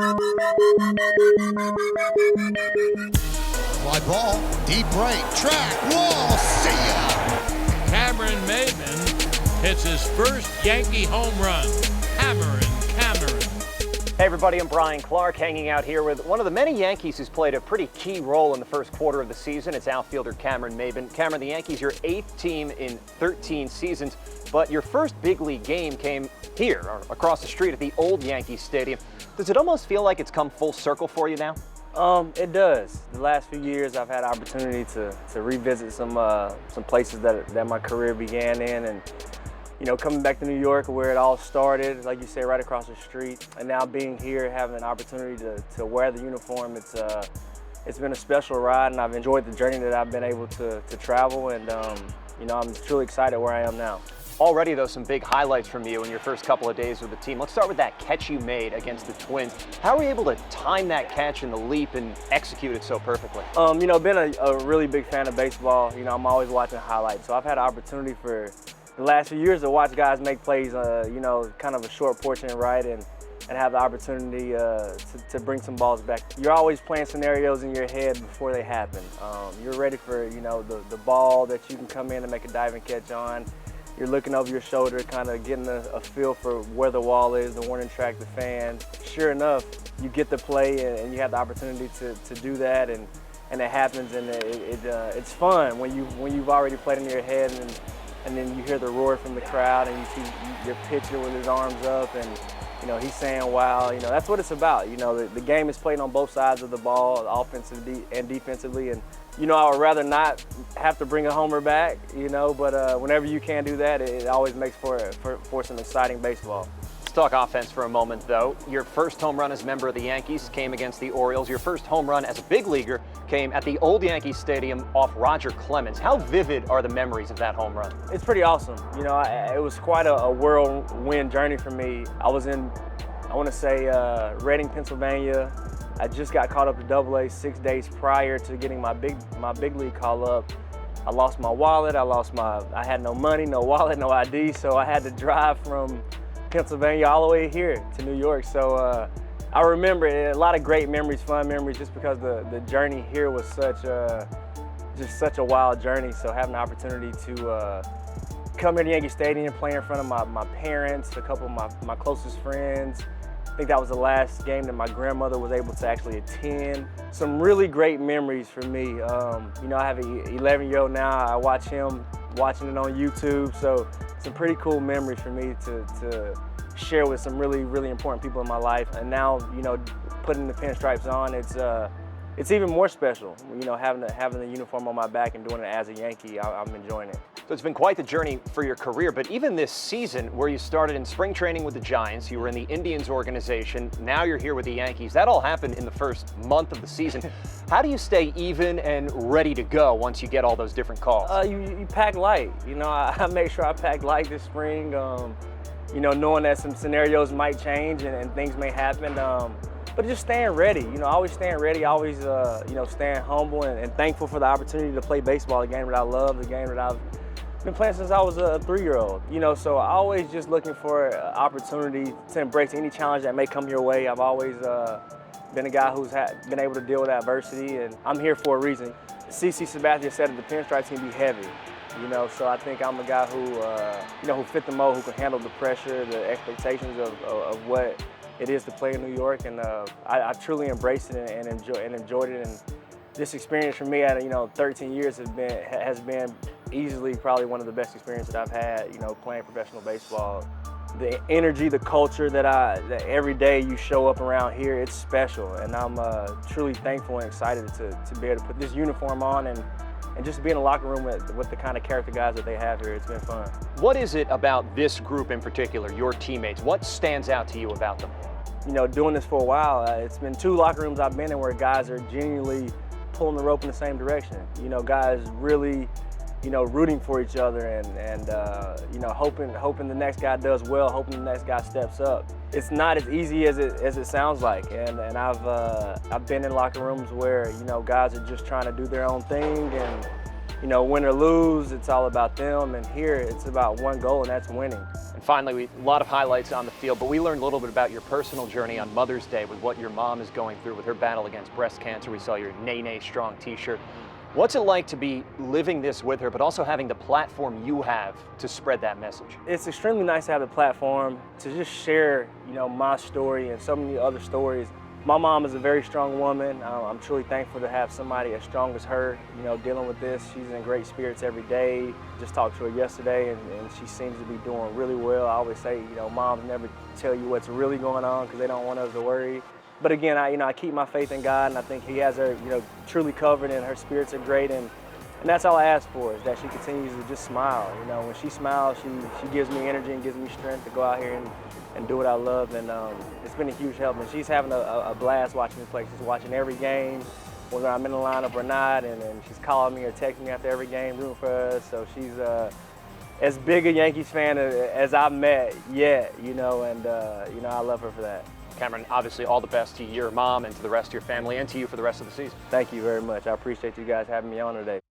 Fly ball, deep right, track, wall, see ya! Cameron Maybin hits his first Yankee home run. Hammering Cameron. Hey everybody, I'm Brian Clark, hanging out here with one of the many Yankees who's played a pretty key role in the first quarter of the season. It's outfielder Cameron Maybin. Cameron, the Yankees, your 8th team in 13 seasons, but your first big league game came here, or across the street at the old Yankee Stadium. Does it almost feel like it's come full circle for you now? It does. The last few years, I've had opportunity to revisit some places that my career began in, and coming back to New York where it all started, like you say, right across the street, and now being here, having an opportunity to wear the uniform, it's been a special ride, and I've enjoyed the journey that I've been able to travel, and I'm truly excited where I am now. Already, though, some big highlights from you in your first couple of days with the team. Let's start with that catch you made against the Twins. How were you able to time that catch and the leap and execute it so perfully? Been a really big fan of baseball. I'm always watching highlights, so I've had an opportunity for the last few years to watch guys make plays, kind of a short portion right, and have the opportunity to bring some balls back. You're always playing scenarios in your head before they happen. You're ready for, the ball that you can come in and make a diving catch on. You're looking over your shoulder, kind of getting a feel for where the wall is, the warning track, the fan. Sure enough, you get the play and you have the opportunity to do that, and it happens, and it's fun when you've already played in your head, and then you hear the roar from the crowd, and you see your pitcher with his arms up, and he's saying, wow, that's what it's about. The game is played on both sides of the ball, offensively and defensively, and I would rather not have to bring a homer back, but whenever you can do that, it always makes for some exciting baseball. Let's talk offense for a moment, though. Your first home run as a member of the Yankees came against the Orioles. Your first home run as a big leaguer came at the old Yankee Stadium off Roger Clemens. How vivid are the memories of that home run? It's pretty awesome. It was quite a whirlwind journey for me. I was in, I want to say, Reading, Pennsylvania. I just got called up to AA 6 days prior to getting my big league call up. I lost my wallet. I had no money, no wallet, no ID, so I had to drive from Pennsylvania all the way here to New York. So I remember it, a lot of great memories, fun memories, just because the journey here was just such a wild journey. So having the opportunity to come here to Yankee Stadium, play in front of my parents, a couple of my closest friends. I think that was the last game that my grandmother was able to actually attend. Some really great memories for me. I have an 11-year-old now. I watch him watching it on YouTube, so some pretty cool memories for me to share with some really, really important people in my life. And now, putting the pinstripes on, it's even more special. Having the uniform on my back and doing it as a Yankee, I'm enjoying it. So it's been quite the journey for your career, but even this season, where you started in spring training with the Giants, you were in the Indians organization, now you're here with the Yankees. That all happened in the first month of the season. How do you stay even and ready to go once you get all those different calls? You pack light. I make sure I pack light this spring, knowing that some scenarios might change and things may happen. But just staying ready, always staying ready, always, staying humble and thankful for the opportunity to play baseball, the game that I love, the game that I've been playing since I was a 3-year-old. So always just looking for opportunity to embrace any challenge that may come your way. I've always been a guy who's been able to deal with adversity, and I'm here for a reason. CC Sabathia said that the pinstripes can be heavy, so I think I'm a guy who fit the mold, who can handle the pressure, the expectations of what it is to play in New York, and I truly embraced it and enjoyed it. And this experience for me at 13 years has been easily probably one of the best experiences that I've had, playing professional baseball. The energy, the culture that every day you show up around here, it's special, and I'm truly thankful and excited to be able to put this uniform on and just be in the locker room with the kind of character guys that they have here. It's been fun. What is it about this group in particular, your teammates? What stands out to you about them? Doing this for a while, it's been 2 locker rooms I've been in where guys are genuinely pulling the rope in the same direction. Guys really, rooting for each other and hoping the next guy does well, hoping the next guy steps up. It's not as easy as it sounds like, and I've been in locker rooms where guys are just trying to do their own thing, and you know, win or lose, it's all about them. And here, it's about one goal, and that's winning. And finally, a lot of highlights on the field, but we learned a little bit about your personal journey on Mother's Day with what your mom is going through with her battle against breast cancer. We saw your Nay Strong t-shirt. What's it like to be living this with her, but also having the platform you have to spread that message? It's extremely nice to have the platform to just share, you know, my story and so many other stories. My mom is a very strong woman. I'm truly thankful to have somebody as strong as her, you know, dealing with this. She's in great spirits every day. Just talked to her yesterday, and she seems to be doing really well. I always say, you know, moms never tell you what's really going on because they don't want us to worry. But again, I keep my faith in God, and I think He has her, you know, truly covered, and her spirits are great. And that's all I ask for, is that she continues to just smile. You know, when she smiles, she gives me energy and gives me strength to go out here and do what I love. And it's been a huge help. And she's having a blast watching me play. She's watching every game, whether I'm in the lineup or not. And she's calling me or texting me after every game, rooting for us. So she's as big a Yankees fan as I've met yet, you know, and you know, I love her for that. Cameron, obviously all the best to your mom and to the rest of your family and to you for the rest of the season. Thank you very much. I appreciate you guys having me on today.